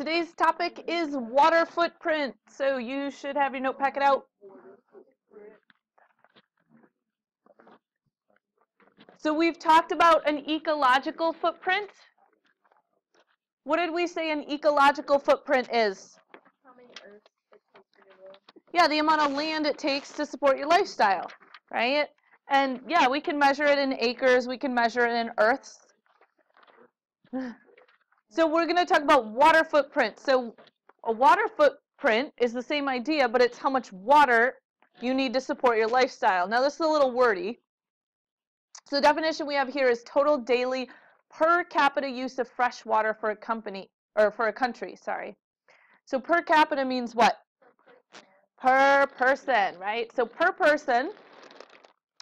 Today's topic is water footprint. So you should have your note packet out. So we've talked about an ecological footprint. What did we say an ecological footprint is? How many earths it takes to live? Yeah, the amount of land it takes to support your lifestyle, right? And yeah, we can measure it in acres, we can measure it in earths. So we're going to talk about water footprint. So a water footprint is the same idea, but it's how much water you need to support your lifestyle. Now this is a little wordy. So the definition we have here is total daily per capita use of fresh water for a company, or for a country, sorry. So per capita means what? Per person, right? So per person,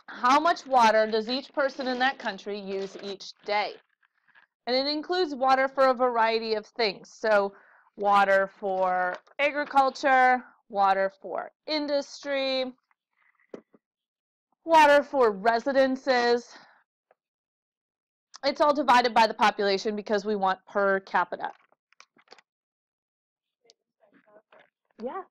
how much water does each person in that country use each day? And it includes water for a variety of things. So water for agriculture, water for industry, water for residences. It's all divided by the population because we want per capita. Yeah.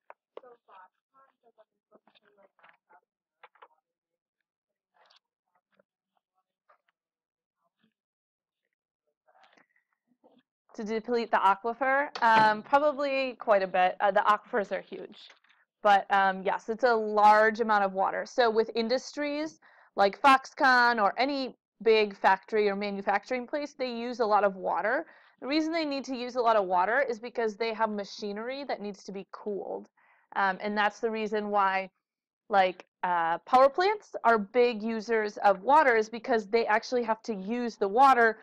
To deplete the aquifer? Probably quite a bit. The aquifers are huge. But yes, it's a large amount of water. So with industries like Foxconn or any big factory or manufacturing place, they use a lot of water. The reason they need to use a lot of water is because they have machinery that needs to be cooled. And that's the reason why power plants are big users of water, is because they actually have to use the water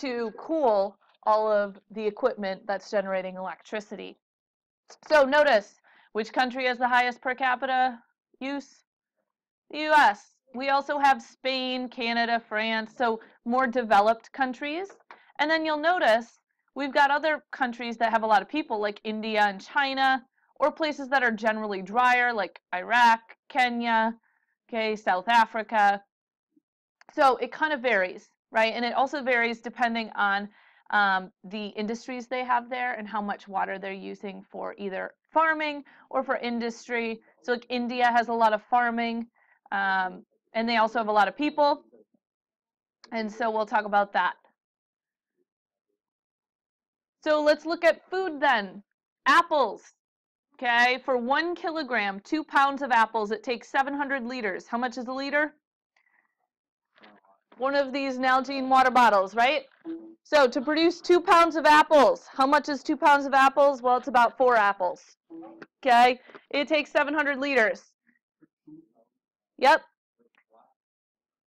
to cool all of the equipment that's generating electricity. So notice, which country has the highest per capita use? The US. We also have Spain, Canada, France, so more developed countries. And then you'll notice we've got other countries that have a lot of people, like India and China, or places that are generally drier, like Iraq, Kenya, okay, South Africa. So it kind of varies, right? And it also varies depending on the industries they have there and how much water they're using for either farming or for industry. So like India has a lot of farming, and they also have a lot of people. And so we'll talk about that. So let's look at food then. Apples. Okay, for 1 kilogram, 2 pounds of apples, it takes 700 liters. How much is a liter? One of these Nalgene water bottles, right? So to produce 2 pounds of apples, how much is 2 pounds of apples? Well, it's about 4 apples. Okay, it takes 700 liters. Yep.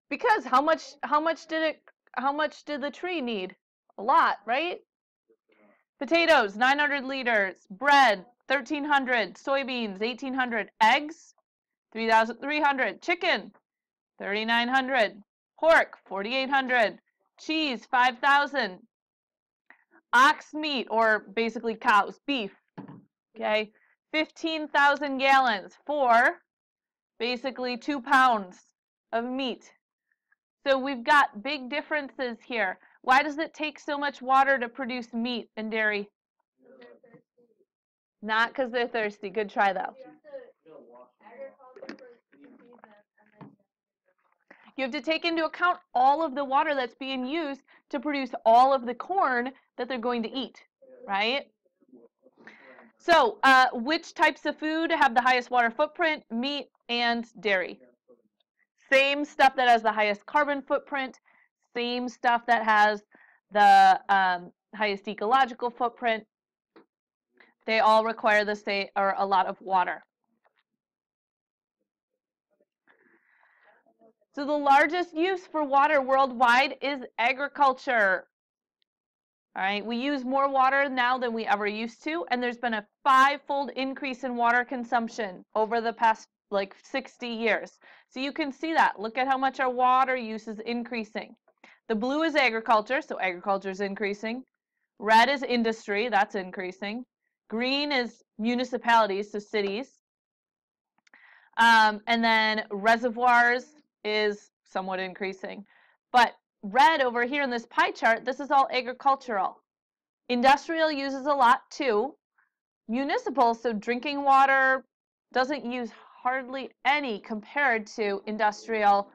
Because how much did the tree need? A lot, right? Potatoes, 900 liters. Bread, 1,300. Soybeans, 1,800. Eggs, 3,300. Chicken, 3,900. Pork, 4,800. Cheese, 5,000. Ox meat, or basically cows, beef, okay, 15,000 gallons for basically 2 pounds of meat. So we've got big differences here. Why does it take so much water to produce meat and dairy? Not because they're thirsty. Good try, though. You have to take into account all of the water that's being used to produce all of the corn that they're going to eat, right? So which types of food have the highest water footprint? Meat and dairy. Same stuff that has the highest carbon footprint, same stuff that has the highest ecological footprint. They all require a lot of water. So the largest use for water worldwide is agriculture. All right, we use more water now than we ever used to, and there's been a 5-fold increase in water consumption over the past 60 years. So you can see that. Look at how much our water use is increasing. The blue is agriculture, so agriculture is increasing. Red is industry, that's increasing. Green is municipalities, so cities. And then reservoirs is somewhat increasing. But red over here in this pie chart, this is all agricultural. Industrial uses a lot too. Municipal, so drinking water, doesn't use hardly any compared to industrial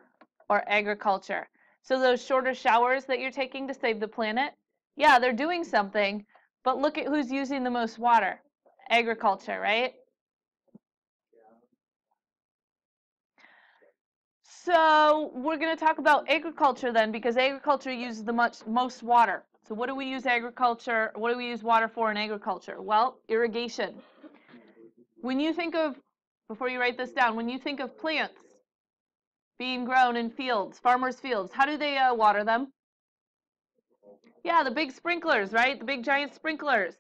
or agriculture. So those shorter showers that you're taking to save the planet, yeah, they're doing something, but look at who's using the most water. Agriculture, right? So we're going to talk about agriculture then, because agriculture uses the most water. So what do we use water for in agriculture? Well, irrigation. When you think of, before you write this down, when you think of plants being grown in fields, farmers' fields, how do they water them? Yeah, the big sprinklers, right? The big giant sprinklers.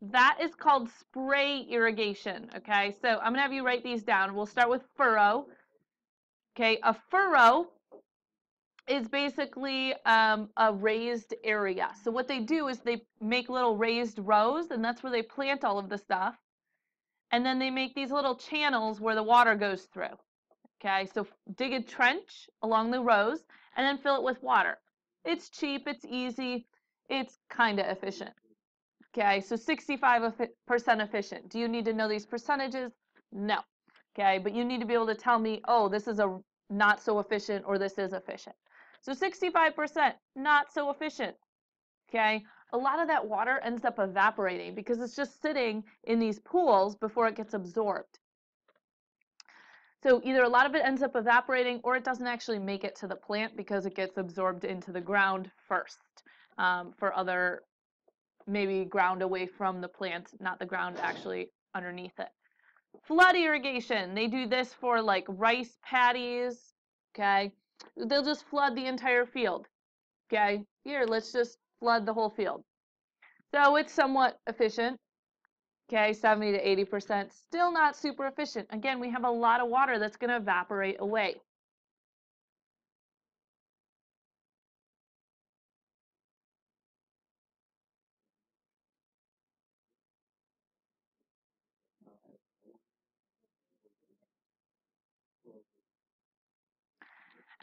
That is called spray irrigation, okay? So I'm going to have you write these down. We'll start with furrow. Okay, a furrow is basically a raised area. So what they do is they make little raised rows, and that's where they plant all of the stuff. And then they make these little channels where the water goes through. Okay, so dig a trench along the rows and then fill it with water. It's cheap, it's easy, it's kind of efficient. Okay, so 65% efficient. Do you need to know these percentages? No. Okay, but you need to be able to tell me, oh, this is a not so efficient or this is efficient. So 65%, not so efficient. Okay, a lot of that water ends up evaporating because it's just sitting in these pools before it gets absorbed. So either a lot of it ends up evaporating or it doesn't actually make it to the plant because it gets absorbed into the ground first for other, maybe ground away from the plant, not the ground actually underneath it. Flood irrigation, they do this for like rice paddies, okay? They'll just flood the entire field, okay? Here, let's just flood the whole field. So it's somewhat efficient. Okay, 70 to 80%, still not super efficient. Again, we have a lot of water that's going to evaporate away.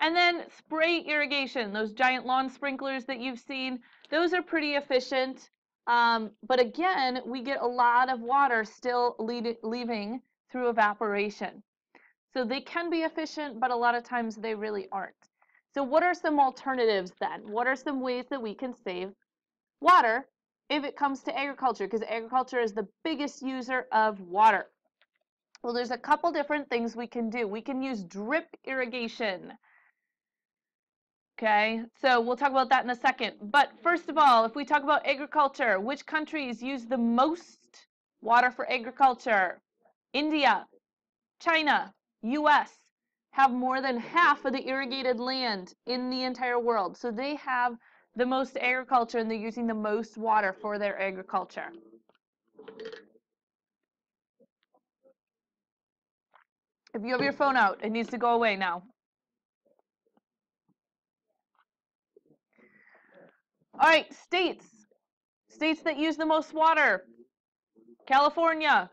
And then spray irrigation, those giant lawn sprinklers that you've seen, those are pretty efficient. But again, we get a lot of water still leaving through evaporation. So they can be efficient, but a lot of times they really aren't. So what are some alternatives then? What are some ways that we can save water if it comes to agriculture? Because agriculture is the biggest user of water. Well, there's a couple different things we can do. We can use drip irrigation. Okay, so we'll talk about that in a second. But first of all, if we talk about agriculture, which countries use the most water for agriculture? India, China, US have more than half of the irrigated land in the entire world. So they have the most agriculture and they're using the most water for their agriculture. If you have your phone out, it needs to go away now. All right, states. States that use the most water. California.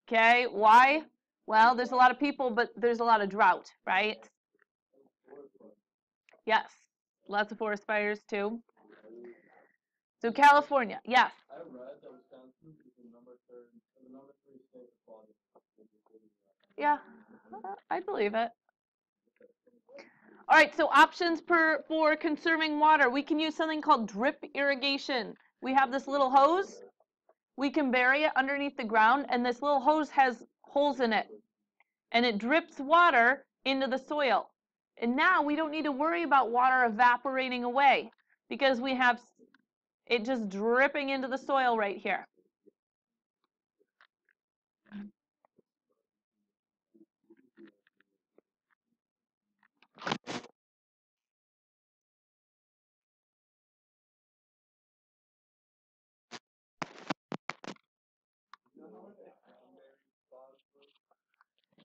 Okay, why? Well, there's a lot of people, but there's a lot of drought, right? Yes, lots of forest fires too. So California, yes. I read that Wisconsin is the number three state for quality. Yeah, I believe it. All right, so options for conserving water. We can use something called drip irrigation. We have this little hose. We can bury it underneath the ground, and this little hose has holes in it. And it drips water into the soil. And now we don't need to worry about water evaporating away because we have it just dripping into the soil right here.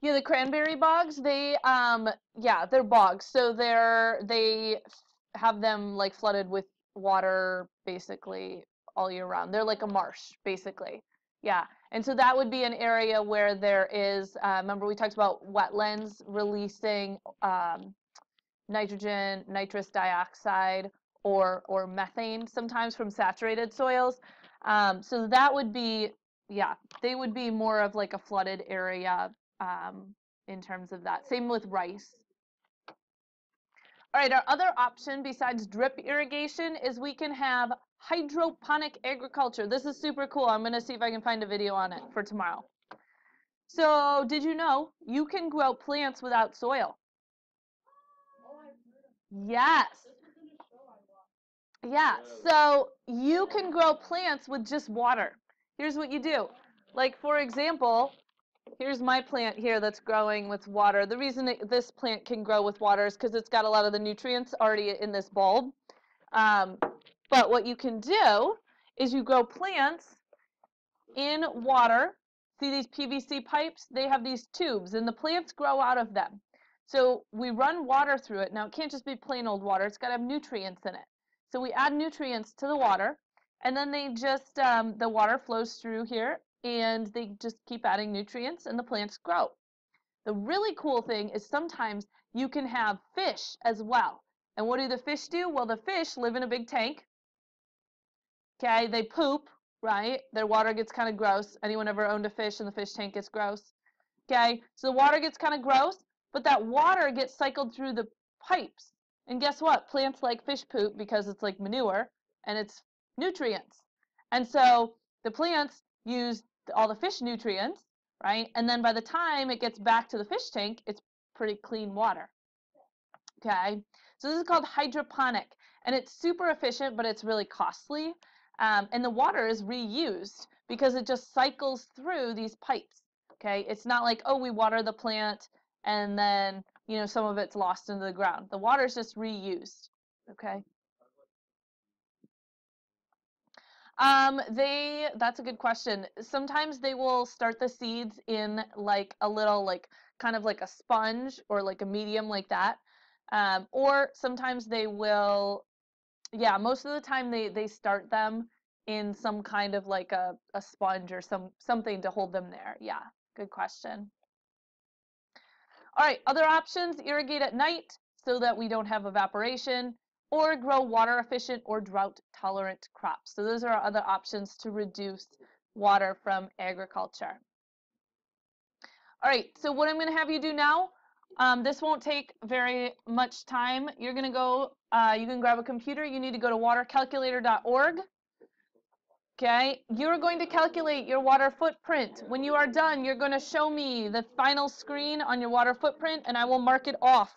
Yeah, the cranberry bogs, yeah, they're bogs. So they have them like flooded with water basically all year round. They're like a marsh, basically. Yeah, and so that would be an area where there is, remember we talked about wetlands releasing nitrous dioxide, or methane sometimes from saturated soils. So that would be, yeah, they would be more of like a flooded area in terms of that. Same with rice. All right, our other option besides drip irrigation is we can have hydroponic agriculture. This is super cool. I'm going to see if I can find a video on it for tomorrow. So, did you know you can grow plants without soil? Yes. Yeah, so you can grow plants with just water. Here's what you do. Like, for example, here's my plant here that's growing with water. The reason this plant can grow with water is because it's got a lot of the nutrients already in this bulb. But what you can do is you grow plants in water. See these PVC pipes? They have these tubes, and the plants grow out of them. So we run water through it. Now, it can't just be plain old water. It's got to have nutrients in it. So we add nutrients to the water, and then they just, the water flows through here, and they just keep adding nutrients, and the plants grow. The really cool thing is sometimes you can have fish as well. And what do the fish do? Well, the fish live in a big tank. Okay, they poop, right? Their water gets kind of gross. Anyone ever owned a fish and the fish tank gets gross? Okay, so the water gets kind of gross, but that water gets cycled through the pipes. And guess what? Plants like fish poop because it's like manure and it's nutrients. And so the plants use all the fish nutrients, right? And then by the time it gets back to the fish tank, it's pretty clean water. Okay, so this is called hydroponic, and it's super efficient, but it's really costly. And the water is reused because it just cycles through these pipes. Okay, it's not like, oh, we water the plant and then, you know, some of it's lost into the ground. The water is just reused. Okay. That's a good question. Sometimes they will start the seeds in like a little, like kind of like a sponge or like a medium like that. Or sometimes they will, yeah, most of the time they start them in some kind of like a sponge or something to hold them there. Yeah, good question. All right, other options, irrigate at night so that we don't have evaporation, or grow water efficient or drought tolerant crops. So those are our other options to reduce water from agriculture. All right, so what I'm going to have you do now, this won't take very much time. You're going to go, you can grab a computer. You need to go to watercalculator.org. Okay, you're going to calculate your water footprint. When you are done, you're going to show me the final screen on your water footprint, and I will mark it off.